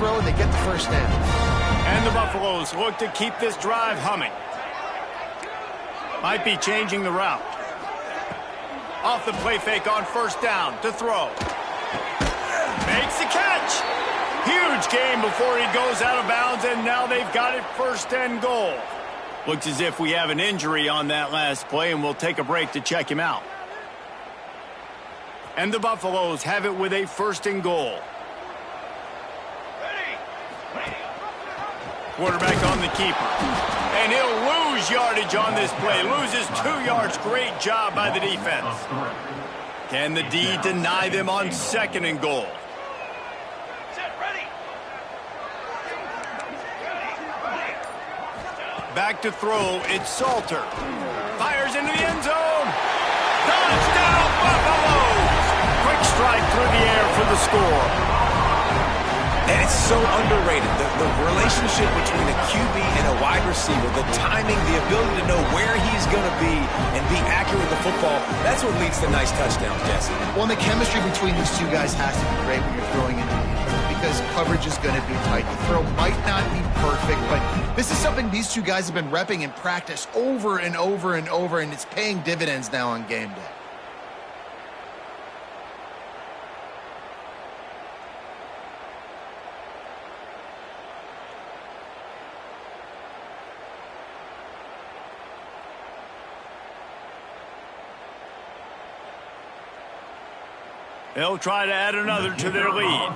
throw, and they get the first down. And the Buffaloes look to keep this drive humming. Might be changing the route. Off the play fake on first down to throw. Makes the catch. Huge gain before he goes out of bounds, and now they've got it first and goal. Looks as if we have an injury on that last play, and we'll take a break to check him out. And the Buffaloes have it with a first and goal. Quarterback on the keeper. And he'll lose yardage on this play. Loses 2 yards. Great job by the defense. Can the D deny them on second and goal? Back to throw. It's Salter. Fires into the end zone. Touchdown, Buffaloes! Quick strike through the air for the score. And it's so underrated, the relationship between a QB and a wide receiver, the timing, the ability to know where he's going to be and be accurate with the football, that's what leads to nice touchdowns, Jesse. Well, and the chemistry between these two guys has to be great when you're throwing into the end zone because coverage is going to be tight. The throw might not be perfect, but this is something these two guys have been repping in practice over and over and over, and it's paying dividends now on game day. They'll try to add another to their lead.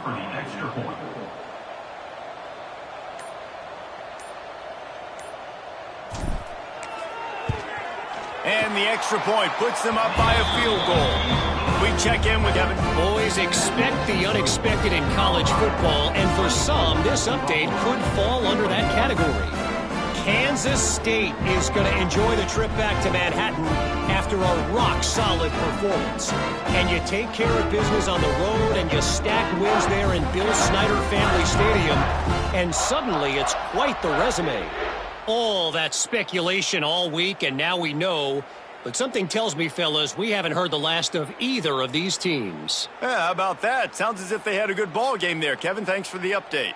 And the extra point puts them up by a field goal. We check in with Kevin. Boys, expect the unexpected in college football, and for some, this update could fall under that category. Kansas State is going to enjoy the trip back to Manhattan after a rock-solid performance. And you take care of business on the road and you stack wins there in Bill Snyder Family Stadium, and suddenly it's quite the resume. All that speculation all week, and now we know. But something tells me, fellas, we haven't heard the last of either of these teams. Yeah, how about that? Sounds as if they had a good ball game there. Kevin, thanks for the update.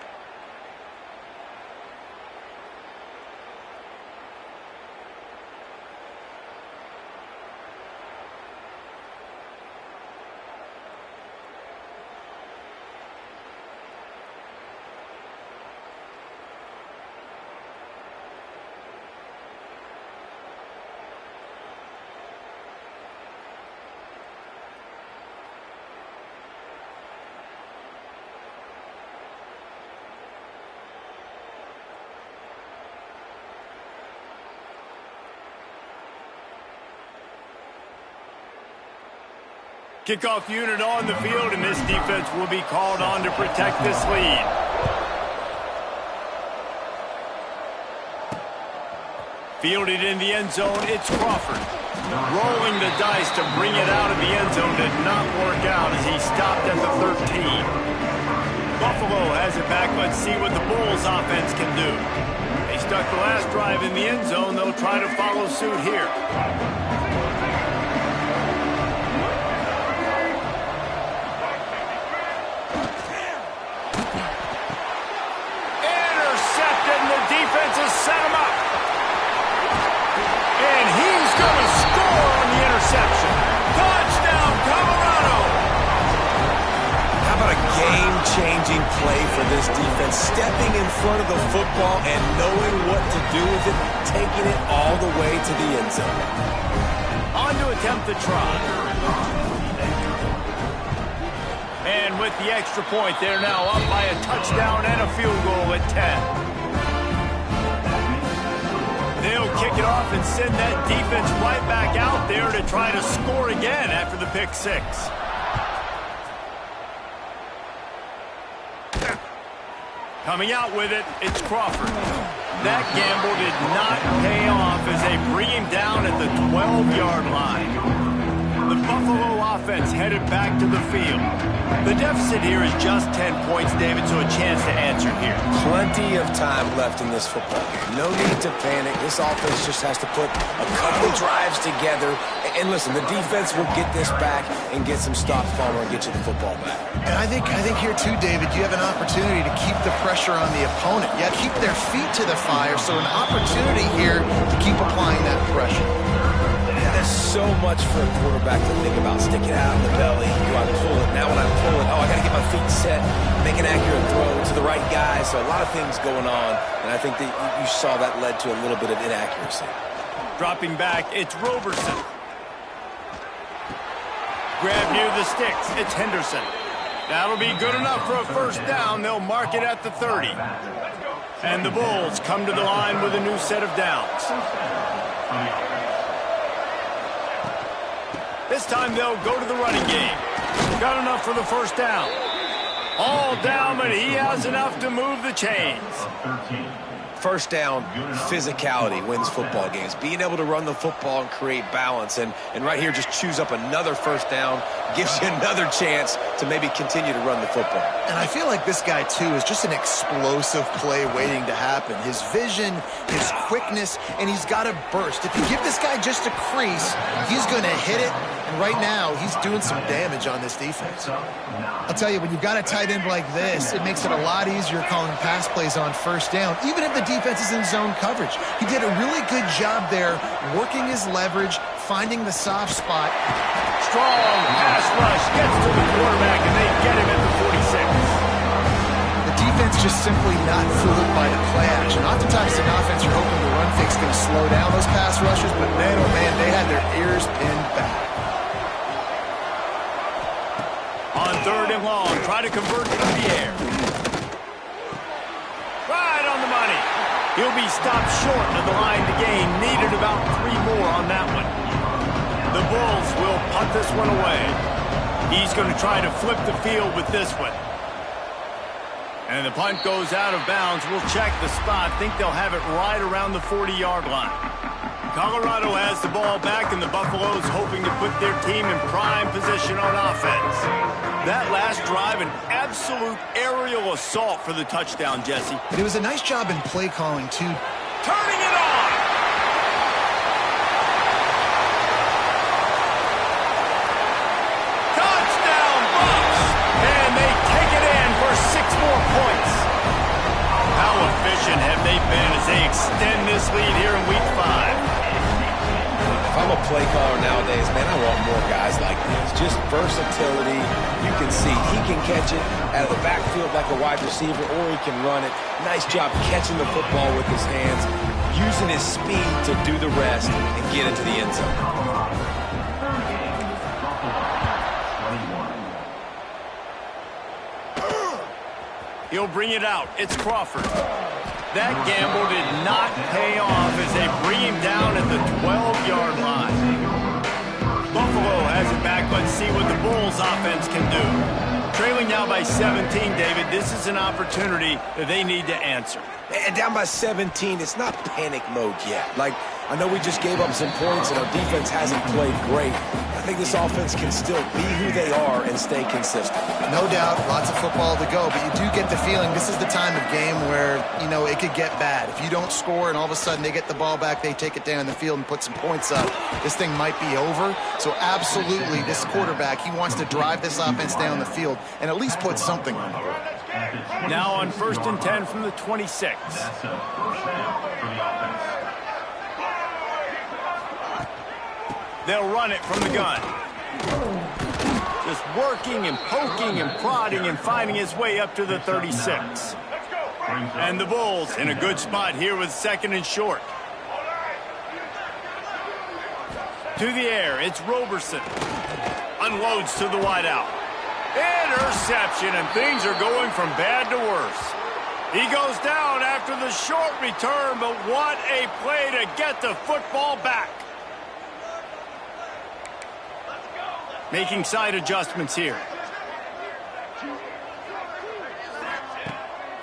Kickoff unit on the field, and this defense will be called on to protect this lead. Fielded in the end zone, it's Crawford. Rolling the dice to bring it out of the end zone did not work out as he stopped at the 13. Buffalo has it back. Let's see what the Bulls offense can do. They stuck the last drive in the end zone. They'll try to follow suit here. Set him up. And he's going to score on the interception. Touchdown, Colorado. How about a game-changing play for this defense? Stepping in front of the football and knowing what to do with it, taking it all the way to the end zone. On to attempt the try. And with the extra point, they're now up by a touchdown and a field goal at 10. They'll kick it off and send that defense right back out there to try to score again after the pick six. Coming out with it, it's Crawford. That gamble did not pay off as they bring him down at the 12-yard line. The Buffalo offense headed back to the field. The deficit here is just 10 points, David, so a chance to answer here. Plenty of time left in this football game. No need to panic. This offense just has to put a couple drives together. And listen, the defense will get this back and get some stops, Palmer, and get you the football back. And I think here too, David, you have an opportunity to keep the pressure on the opponent. You have to keep their feet to the fire, so an opportunity here to keep applying that pressure. There's so much for a quarterback to think about. Stick it out in the belly. Do I pull it? Now when I pull it, I got to get my feet set, make an accurate throw to the right guy. So a lot of things going on, and I think that you saw that led to a little bit of inaccuracy. Dropping back, it's Roberson. Grab near the sticks, it's Henderson. That'll be good enough for a first down. They'll mark it at the 30. And the Bulls come to the line with a new set of downs. This time they'll go to the running game. Got enough for the first down. All down, but he has enough to move the chains. First down, physicality wins football games. Being able to run the football and create balance. And right here, just choose up another first down. Gives you another chance to maybe continue to run the football. And I feel like this guy, too, is just an explosive play waiting to happen. His vision, his quickness, and he's got a burst. If you give this guy just a crease, he's going to hit it. And right now, he's doing some damage on this defense. I'll tell you, when you've got a tight end like this, it makes it a lot easier calling pass plays on first down, even if the defense is in zone coverage. He did a really good job there, working his leverage, finding the soft spot. Strong pass rush gets to the quarterback, and they get him at the 46. The defense just simply not fooled by the play action. Oftentimes, an offense, you're hoping the run fake's going to slow down those pass rushers, but man, oh man, they had their ears pinned back. On third and long, try to convert through the air. Right on the money. He'll be stopped short of the line to gain. Needed about 3 more on that one. The Bulls will punt this one away. He's going to try to flip the field with this one. And the punt goes out of bounds. We'll check the spot. Think they'll have it right around the 40-yard line. Colorado has the ball back, and the Buffaloes hoping to put their team in prime position on offense. That last drive, an absolute aerial assault for the touchdown, Jesse. It was a nice job in play calling, too. Turning it on! Touchdown, Bucks! And they take it in for 6 more points. How efficient have they been as they extend this lead here in Week 5? If I'm a play caller nowadays, man, I want more guys like this. Just versatility. You can see he can catch it out of the backfield like a wide receiver, or he can run it. Nice job catching the football with his hands, using his speed to do the rest and get into the end zone. He'll bring it out. It's Crawford. That gamble did not pay off as they bring him down at the 12-yard line. Buffalo has it back. Let's see what the Bulls offense can do. Trailing now by 17, David. This is an opportunity that they need to answer. And down by 17, it's not panic mode yet. Like, I know we just gave up some points and our defense hasn't played great. I think this offense can still be who they are and stay consistent. No doubt, lots of football to go, but you do get the feeling this is the time of game where, you know, it could get bad. If you don't score and all of a sudden they get the ball back, they take it down the field and put some points up, this thing might be over. So absolutely, this quarterback, he wants to drive this offense down the field and at least put something on the board. Now on 1st and 10 from the 26. They'll run it from the gun. Just working and poking and prodding and finding his way up to the 36. And the Bulls in a good spot here with 2nd and short. To the air, it's Roberson. Unloads to the wideout. Interception, and things are going from bad to worse. He goes down after the short return, but what a play to get the football back. Making side adjustments here.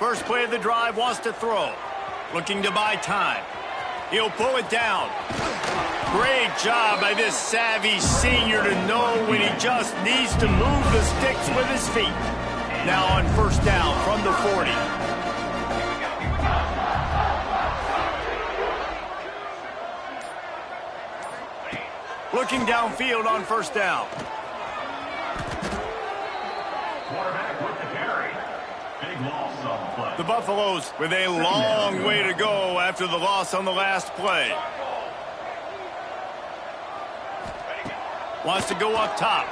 First play of the drive, wants to throw. Looking to buy time. He'll pull it down. Great job by this savvy senior to know when he just needs to move the sticks with his feet. Now on first down from the 40. Looking downfield on first down. Quarterback with the carry. Big loss on the play. The Buffaloes with a long way to go after the loss on the last play. Wants to go up top.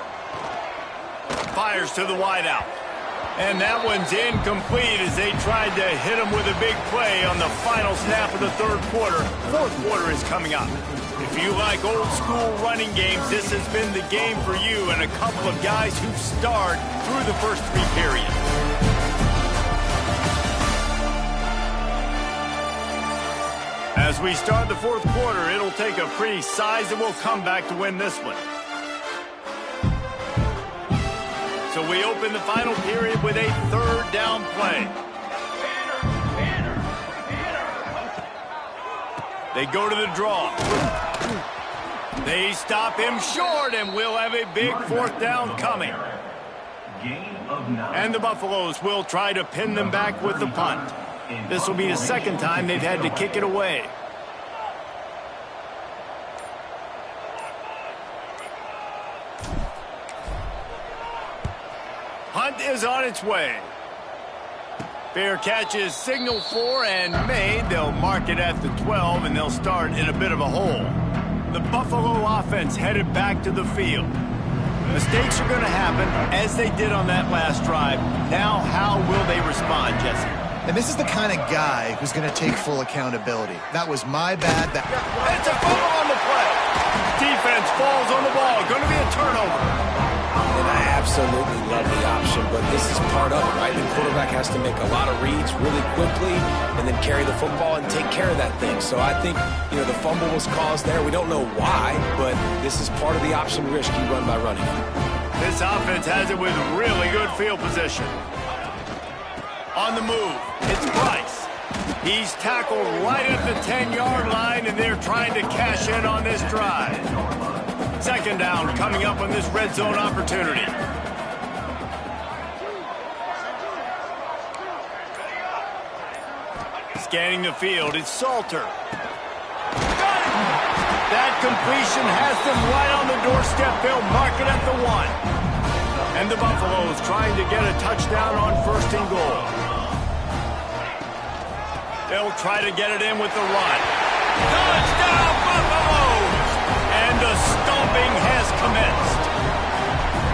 Fires to the wideout. And that one's incomplete as they tried to hit him with a big play on the final snap of the third quarter. Fourth quarter is coming up. If you like old school running games, this has been the game for you and a couple of guys who've starred through the first three periods. As we start the fourth quarter, it'll take a pretty sizable comeback to win this one. So we open the final period with a third down play. They go to the draw. They stop him short, and we'll have a big fourth down coming. And the Buffaloes will try to pin them back with the punt. This will be the second time they've had to kick it away. Punt is on its way. Fair catch is signaled for and made. They'll mark it at the 12, and they'll start in a bit of a hole. The Buffalo offense headed back to the field. Mistakes are going to happen, as they did on that last drive. Now, how will they respond, Jesse? And this is the kind of guy who's going to take full accountability. That was my bad. It's a fumble on the play. Defense falls on the ball. Going to be a turnover. And I absolutely love the option, but this is part of it, right? The quarterback has to make a lot of reads really quickly and then carry the football and take care of that thing. So I think, the fumble was caused there. We don't know why, but this is part of the option risk you run by running it. This offense has it with really good field position. On the move, it's Bryce. He's tackled right at the 10-yard line, and they're trying to cash in on this drive. Second down coming up on this red zone opportunity. Scanning the field, it's Salter. Got it! That completion has them right on the doorstep. They'll mark it at the 1. And the Buffaloes trying to get a touchdown on first and goal. They'll try to get it in with the run. Touchdown, Buffaloes! And the stomping has commenced.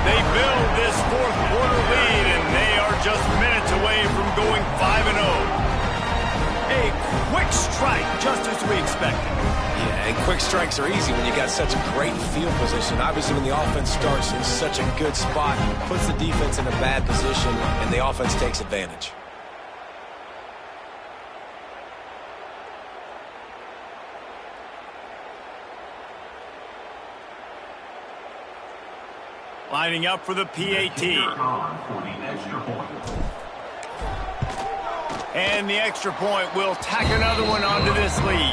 They build this fourth quarter lead, and they are just minutes away from going 5-0. A quick strike, just as we expected. Yeah, and quick strikes are easy when you got such a great field position. Obviously, when the offense starts in such a good spot, puts the defense in a bad position, and the offense takes advantage. Lining up for the PAT. And the extra point will tack another one onto this lead.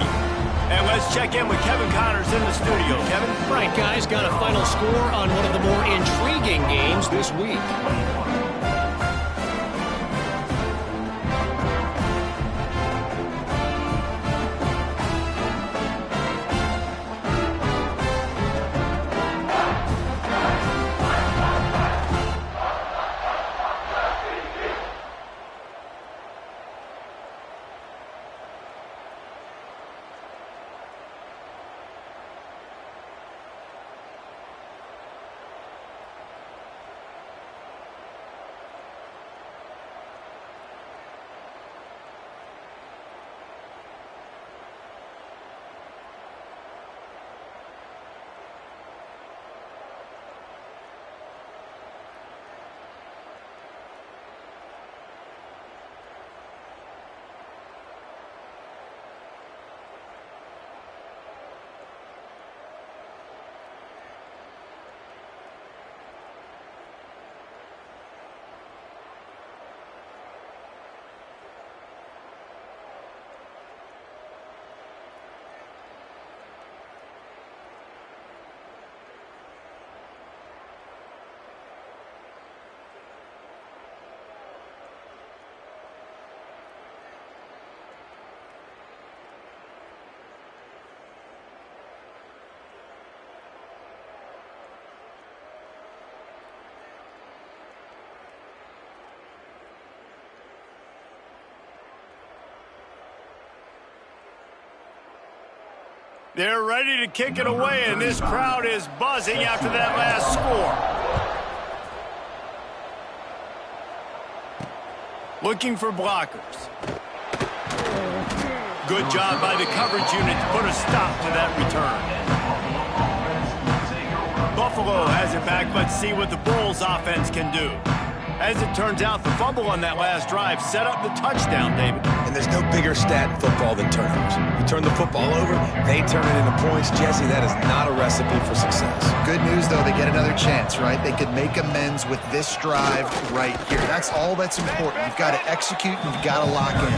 And let's check in with Kevin Connors in the studio. Kevin? Right, guys, got a final score on one of the more intriguing games this week. They're ready to kick it away, and this crowd is buzzing after that last score. Looking for blockers. Good job by the coverage unit to put a stop to that return. Buffalo has it back. Let's see what the Bulls offense can do. As it turns out, the fumble on that last drive set up the touchdown, David. And there's no bigger stat in football than turnovers. You turn the football over, they turn it into points. Jesse, that is not a recipe for success. Good news, though, they get another chance, right? They could make amends with this drive right here. That's all that's important. You've got to execute and you've got to lock in.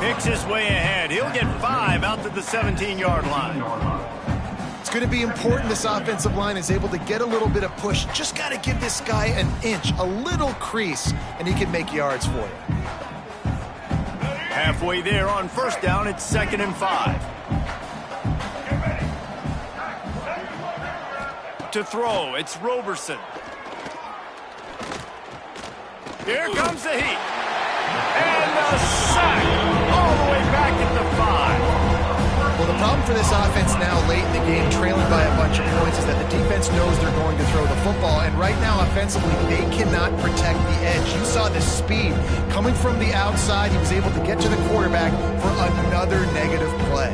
Picks his way ahead. He'll get 5 out to the 17-yard line. It's going to be important this offensive line is able to get a little bit of push. Just got to give this guy an inch, a little crease, and he can make yards for you. Halfway there on first down, it's 2nd and 5. To throw, it's Roberson. Here comes the heat. And the sack all the way back at the 5. Well, the problem for this offense now late in the game, trailing by a bunch of points, is that the defense knows they're going to throw the football. And right now, offensively, they cannot protect the edge. You saw the speed coming from the outside. He was able to get to the quarterback for another negative play.